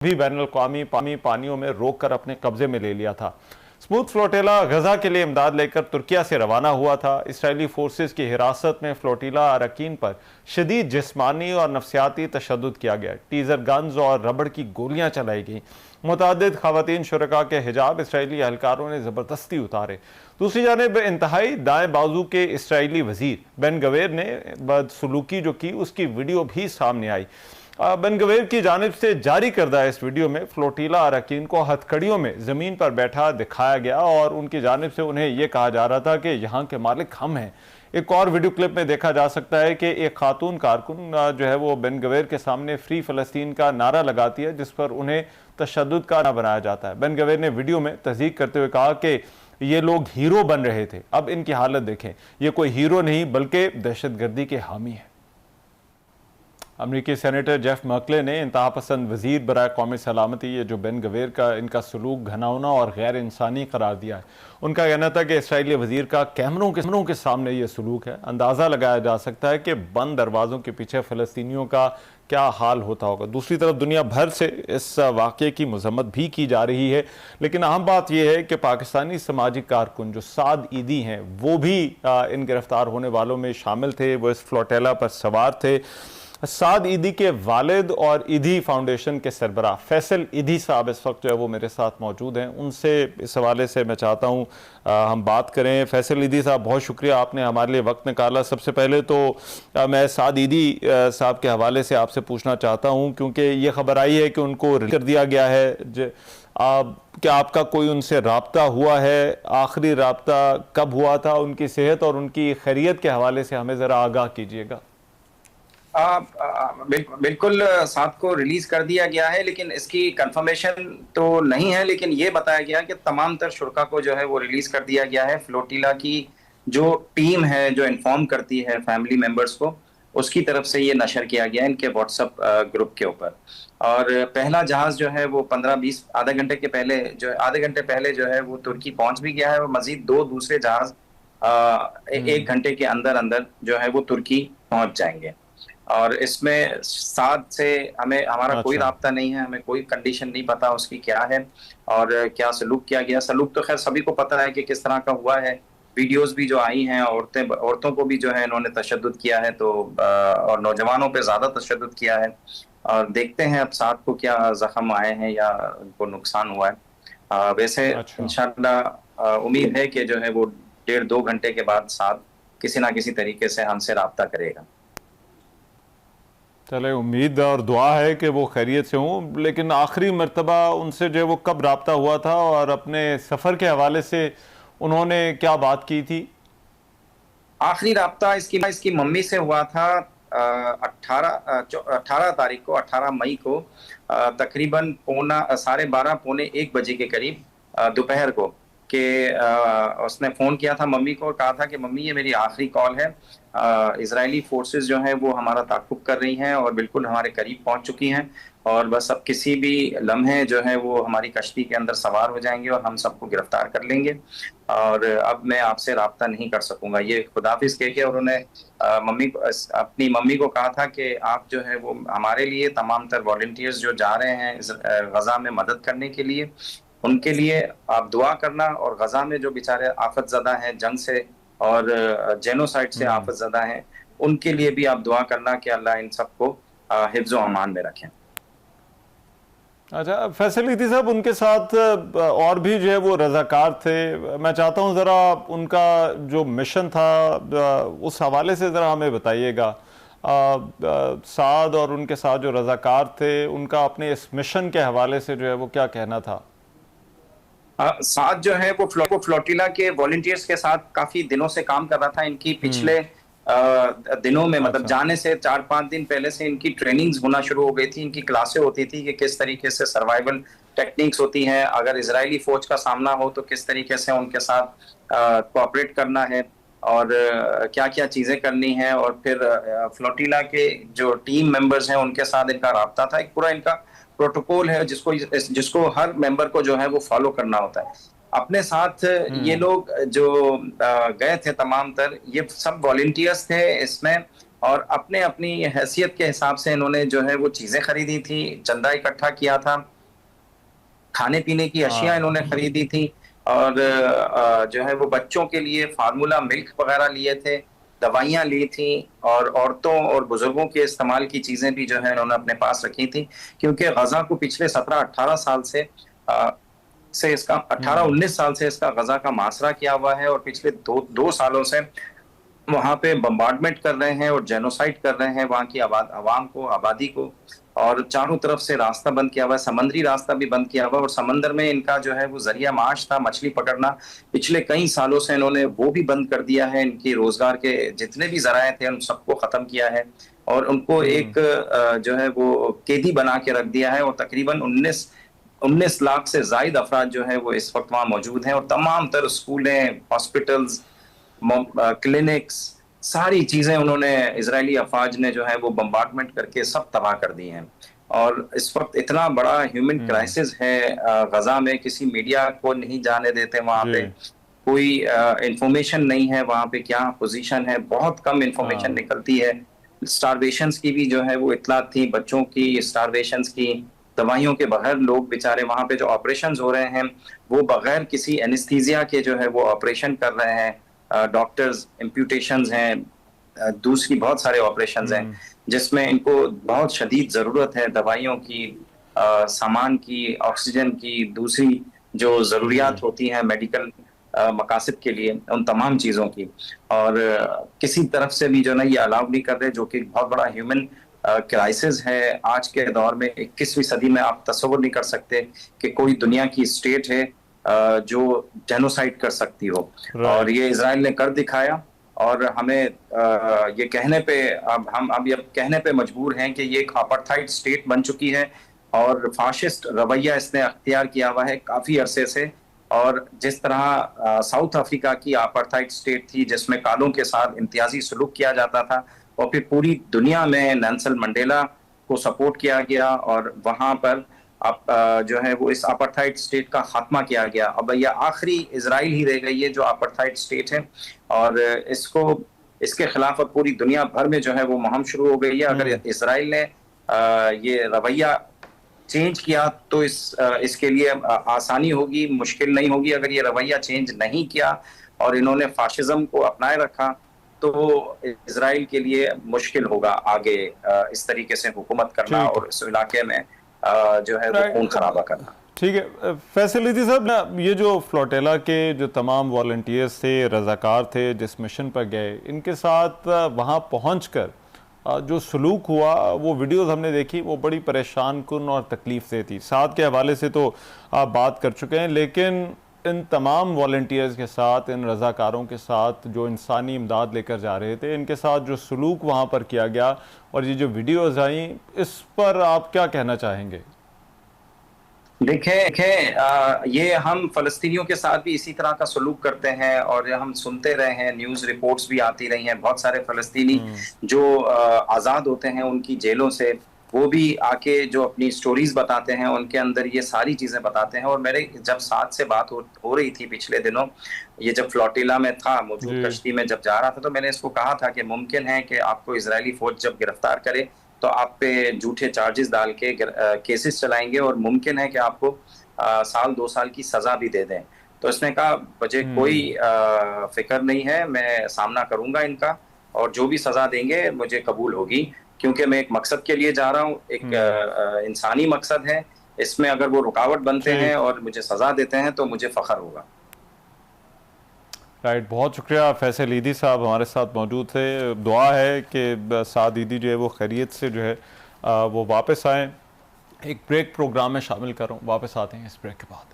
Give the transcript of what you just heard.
भी बैनुल-अक़वामी पानियों में रोककर अपने कब्जे में ले लिया था। स्मूथ फ्लोटिला गजा के लिए इमदाद लेकर तुर्किया से रवाना हुआ था। इसराइली फोर्सेस की हिरासत में फ्लोटिला अरकान पर शदीद जिस्मानी और नफसियाती तशद्दुद किया गया। टीजर गन्स और रबड़ की गोलियां चलाई गईं। मुतअद्दिद ख़वातीन शुरका के हिजाब इसराइली एहलकारों ने ज़बरदस्ती उतारे। दूसरी जानिब इंतहाई दाएं बाजू के इसराइली वजीर बेन गवेर ने बदसलूकी जो की उसकी वीडियो भी सामने आई। बेन गवेर की जानिब से जारी करदा इस वीडियो में फ्लोटिला अरकान को हथकड़ियों में ज़मीन पर बैठा दिखाया गया और उनकी जानिब से उन्हें यह कहा जा रहा था कि यहाँ के मालिक हम हैं। एक और वीडियो क्लिप में देखा जा सकता है कि एक खातून कारकुन जो है वो बेन गवेर के सामने फ्री फ़लस्तीन का नारा लगाती है, जिस पर उन्हें तशद्दुद का नारा बनाया जाता है। बेन गवेर ने वीडियो में तस्दीक करते हुए कहा कि ये लोग हीरो बन रहे थे, अब इनकी हालत देखें, ये कोई हीरो नहीं बल्कि दहशतगर्दी के हामी है। अमरीकी सेनेटर जेफ मर्कले ने इंतहा पसंद वजीर बराए कौमी सलामती ये जो बेन गवेर का इनका सलूक घनाउना और गैर इंसानी करार दिया है। उनका कहना था कि इसराइली वजीर का कैमरों के सामने ये सलूक है। अंदाज़ा लगाया जा सकता है कि बंद दरवाज़ों के पीछे फ़लस्तीनियों का क्या हाल होता होगा। दूसरी तरफ दुनिया भर से इस वाक़े की मजम्मत भी की जा रही है, लेकिन अहम बात यह है कि पाकिस्तानी समाजी कारकुन जो साद ईदी हैं वो भी इन गिरफ्तार होने वालों में शामिल थे। वो इस फ्लोटेला पर सवार थे। साद ईदी के वालिद और ईदी फाउंडेशन के सरबराह फैसल ईदी साहब इस वक्त जो है वो मेरे साथ मौजूद हैं। उनसे इस हवाले से मैं चाहता हूँ हम बात करें। फैसल ईदी साहब, बहुत शुक्रिया आपने हमारे लिए वक्त निकाला। सबसे पहले तो मैं साद ईदी साहब के हवाले से आपसे पूछना चाहता हूँ, क्योंकि ये खबर आई है कि उनको रिलीज कर दिया गया है। क्या आपका कोई उनसे रब्ता हुआ है? आखिरी रब्ता कब हुआ था? उनकी सेहत और उनकी खैरियत के हवाले से हमें ज़रा आगाह कीजिएगा। बिल्कुल साथ को रिलीज कर दिया गया है, लेकिन इसकी कंफर्मेशन तो नहीं है। लेकिन ये बताया गया कि तमाम तर शुरका को जो है वो रिलीज कर दिया गया है। फ्लोटिला की जो टीम है जो इन्फॉर्म करती है फैमिली मेंबर्स को, उसकी तरफ से ये नशर किया गया है इनके व्हाट्सएप ग्रुप के ऊपर। और पहला जहाज जो है वो 15-20 आधे घंटे पहले जो है वो तुर्की पहुंच भी गया है, और मजीद 2 दूसरे जहाज 1 घंटे के अंदर अंदर जो है वो तुर्की पहुंच जाएंगे। और इसमें साथ से हमारा कोई राब्ता नहीं है, हमें कोई कंडीशन नहीं पता उसकी क्या है और क्या सलूक किया गया। सलूक तो खैर सभी को पता है कि किस तरह का हुआ है। वीडियोस भी जो आई हैं, औरतों को भी जो है इन्होंने तशद्दुद किया है, तो और नौजवानों पे ज्यादा तशद्दुद किया है। और देखते हैं अब साथ को क्या जख्म आए हैं या उनको नुकसान हुआ है। वैसे इंशाल्लाह उम्मीद है कि जो है वो 1.5-2 घंटे के बाद साथ किसी ना किसी तरीके से हमसे राब्ता करेगा। चले, उम्मीद और दुआ है कि वो खैरियत से हों। लेकिन आखिरी मर्तबा उनसे जो है वो कब रब्ता हुआ था और अपने सफ़र के हवाले से उन्होंने क्या बात की थी? आखिरी रब्ता इसकी मम्मी से हुआ था 18 तारीख को, 18 मई को, तकरीबन 12:30 पौने 1 बजे के करीब दोपहर को, कि उसने फ़ोन किया था मम्मी को और कहा था कि मम्मी ये मेरी आखिरी कॉल है। इजरायली फोर्सेस जो हैं वो हमारा ताक़ुब कर रही हैं और बिल्कुल हमारे करीब पहुंच चुकी हैं, और बस अब किसी भी लम्हे जो है वो हमारी कश्ती के अंदर सवार हो जाएंगे और हम सबको गिरफ्तार कर लेंगे, और अब मैं आपसे रब्ता नहीं कर सकूंगा। ये खुदाफिज कह के उन्होंने अपनी मम्मी को कहा था कि आप जो है वो हमारे लिए तमाम तर वॉलंटियर्स जो जा रहे हैं गजा में मदद करने के लिए, उनके लिए आप दुआ करना, और गजा में जो बेचारे आफतज़दा हैं जंग से और जेनोसाइड से आफतज़दा हैं, उनके लिए भी आप दुआ करना कि अल्लाह इन सबको हिफ्ज़ व अमान में रखें। अच्छा फैसल ईदी साहब, उनके साथ और भी जो है वो रज़ाकार थे। मैं चाहता हूँ ज़रा उनका जो मिशन था उस हवाले से ज़रा हमें बताइएगा। साद और उनके साथ जो रज़ाकार थे उनका अपने इस मिशन के हवाले से जो है वो क्या कहना था? साथ जो है वो फ्लोटिला के वॉलंटियर्स के साथ काफी दिनों से काम कर रहा था। इनकी पिछले दिनों में मतलब जाने से 4-5 दिन पहले से इनकी ट्रेनिंग्स होना शुरू हो गई थी। इनकी क्लासें होती थी कि किस तरीके से सर्वाइवल टेक्निक्स होती हैं, अगर इजरायली फौज का सामना हो तो किस तरीके से उनके साथ कोऑपरेट करना है और क्या क्या चीजें करनी है। और फिर फ्लोटिला के जो टीम मेंबर्स हैं उनके साथ इनका राब्ता था। एक पूरा इनका प्रोटोकॉल है जिसको हर मेंबर को जो है वो फॉलो करना होता है। अपने साथ ये लोग जो गए थे तमाम तर, ये सब वॉलंटियर्स थे। इसमें और अपने अपनी हैसियत के हिसाब से इन्होंने जो है वो चीजें खरीदी थी, चंदा इकट्ठा किया था, खाने पीने की अशिया हाँ। इन्होंने खरीदी थी, और जो है वो बच्चों के लिए फार्मूला मिल्क वगैरह लिए थे, दवाइयां ली थी, और औरतों और बुजुर्गों के इस्तेमाल की चीजें भी जो है इन्होंने अपने पास रखी थी, क्योंकि गजा को पिछले 17-18 साल से इसका 18-19 साल से इसका गजा का मासरा किया हुआ है, और पिछले दो सालों से वहां पे बम्बार्डमेंट कर रहे हैं और जेनोसाइड कर रहे हैं वहां की आवाम को, आबादी को, और चारों तरफ से रास्ता बंद किया हुआ है, समंदरी रास्ता भी बंद किया हुआ है, और समंदर में इनका जो है वो जरिया माश था मछली पकड़ना, पिछले कई सालों से इन्होंने वो भी बंद कर दिया है, इनकी रोजगार के जितने भी जराए थे उन सबको खत्म किया है, और उनको एक जो है वो कैदी बना के रख दिया है, और तकरीबन 19 लाख से जायद अफराद जो है वो इस वक्त वहां मौजूद हैं, और तमाम तर स्कूलें, हॉस्पिटल्स, क्लिनिक्स, सारी चीजें उन्होंने, इजरायली अफवाज ने जो है वो बम्बार्डमेंट करके सब तबाह कर दी हैं। और इस वक्त इतना बड़ा ह्यूमन क्राइसिस है गजा में, किसी मीडिया को नहीं जाने देते वहां पे, कोई इंफॉर्मेशन नहीं है वहां पे क्या पोजीशन है, बहुत कम इंफॉर्मेशन निकलती है। स्टारवेशंस की भी जो है वो इतलात थी, बच्चों की स्टारवेशंस की, दवाइयों के बगैर लोग बेचारे वहां पे जो ऑपरेशन हो रहे हैं वो बगैर किसी एनेस्थीसिया के जो है वो ऑपरेशन कर रहे हैं, डॉक्टर्स, इम्प्यूटेशंस हैं, दूसरी बहुत सारे ऑपरेशंस हैं जिसमें इनको बहुत शदीद जरूरत है दवाइयों की, सामान की, ऑक्सीजन की, दूसरी जो जरूरियात होती हैं मेडिकल मकासद के लिए, उन तमाम चीजों की, और किसी तरफ से भी जो ना ये अलाउ नहीं कर रहे, जो कि बहुत बड़ा ह्यूमन क्राइसिस है आज के दौर में। 21वीं सदी में आप तस्वर नहीं कर सकते कि कोई दुनिया की स्टेट है जो जेनोसाइड कर सकती हो, और ये इजराइल ने कर दिखाया, और हमें ये कहने पे अब ये कहने पे मजबूर हैं कि ये एक अपार्थाइड स्टेट बन चुकी है, और फाशिस्ट रवैया इसने अख्तियार किया हुआ है काफी अरसे से। और जिस तरह साउथ अफ्रीका की अपार्थाइड स्टेट थी जिसमें कालों के साथ इम्तियाजी सलूक किया जाता था, और फिर पूरी दुनिया में नेल्सन मंडेला को सपोर्ट किया गया, और वहां पर अब जो है वो इस अपार्थाइड स्टेट का खात्मा किया गया। अब यह आखिरी इजराइल ही रह गई है जो अपार्थाइड स्टेट है, और इसके खिलाफ अब पूरी दुनिया भर में जो है वो मुहिम शुरू हो गई है। अगर इजराइल ने ये रवैया चेंज किया तो इसके लिए आसानी होगी, मुश्किल नहीं होगी। अगर ये रवैया चेंज नहीं किया और इन्होंने फाशिज्म को अपनाए रखा तो इजराइल के लिए मुश्किल होगा आगे इस तरीके से हुकूमत करना और इस इलाके में जो है वो खून खराबा करना। ठीक है फैसल ईदी साहब, ना ये जो फ्लोटेला के जो तमाम वॉलंटियर्स थे, रजाकार थे जिस मिशन पर गए, इनके साथ वहाँ पहुँचकर जो सलूक हुआ वो वीडियोस हमने देखी, वो बड़ी परेशान कुन और तकलीफ दे थी। साथ के हवाले से तो आप बात कर चुके हैं, लेकिन इन तमाम वॉलंटियर्स के साथ, इन रज़ाकारों के साथ जो इंसानी इमदाद लेकर जा रहे थे, इनके साथ जो सलूक वहाँ पर किया गया और ये जो वीडियोस आई, इस पर आप क्या कहना चाहेंगे? देखें ये हम फ़लस्तीनियों के साथ भी इसी तरह का सलूक करते हैं, और हम सुनते रहे हैं, न्यूज़ रिपोर्ट्स भी आती रही हैं। बहुत सारे फ़लस्तीनी जो आज़ाद होते हैं उनकी जेलों से, वो भी आके जो अपनी स्टोरीज बताते हैं, उनके अंदर ये सारी चीज़ें बताते हैं। और मेरे जब साथ से बात हो रही थी पिछले दिनों, ये जब फ्लोटिला में था, मौजूद कश्ती में जब जा रहा था, तो मैंने इसको कहा था कि मुमकिन है कि आपको इजरायली फ़ौज जब गिरफ्तार करे तो आप पे झूठे चार्जेस डाल के केसेस चलाएंगे, और मुमकिन है कि आपको 1-2 साल की सजा भी दे दें। तो इसने कहा मुझे कोई फिक्र नहीं है, मैं सामना करूंगा इनका, और जो भी सजा देंगे मुझे कबूल होगी, क्योंकि मैं एक मकसद के लिए जा रहा हूँ, एक इंसानी मकसद है। इसमें अगर वो रुकावट बनते हैं और मुझे सजा देते हैं तो मुझे फख्र होगा। राइट, बहुत शुक्रिया फैसल ईदी साहब हमारे साथ मौजूद थे। दुआ है कि साद ईदी जो है वो खैरियत से जो है वो वापस आएँ। एक ब्रेक प्रोग्राम में शामिल करूँ, वापस आते हैं इस ब्रेक के बाद।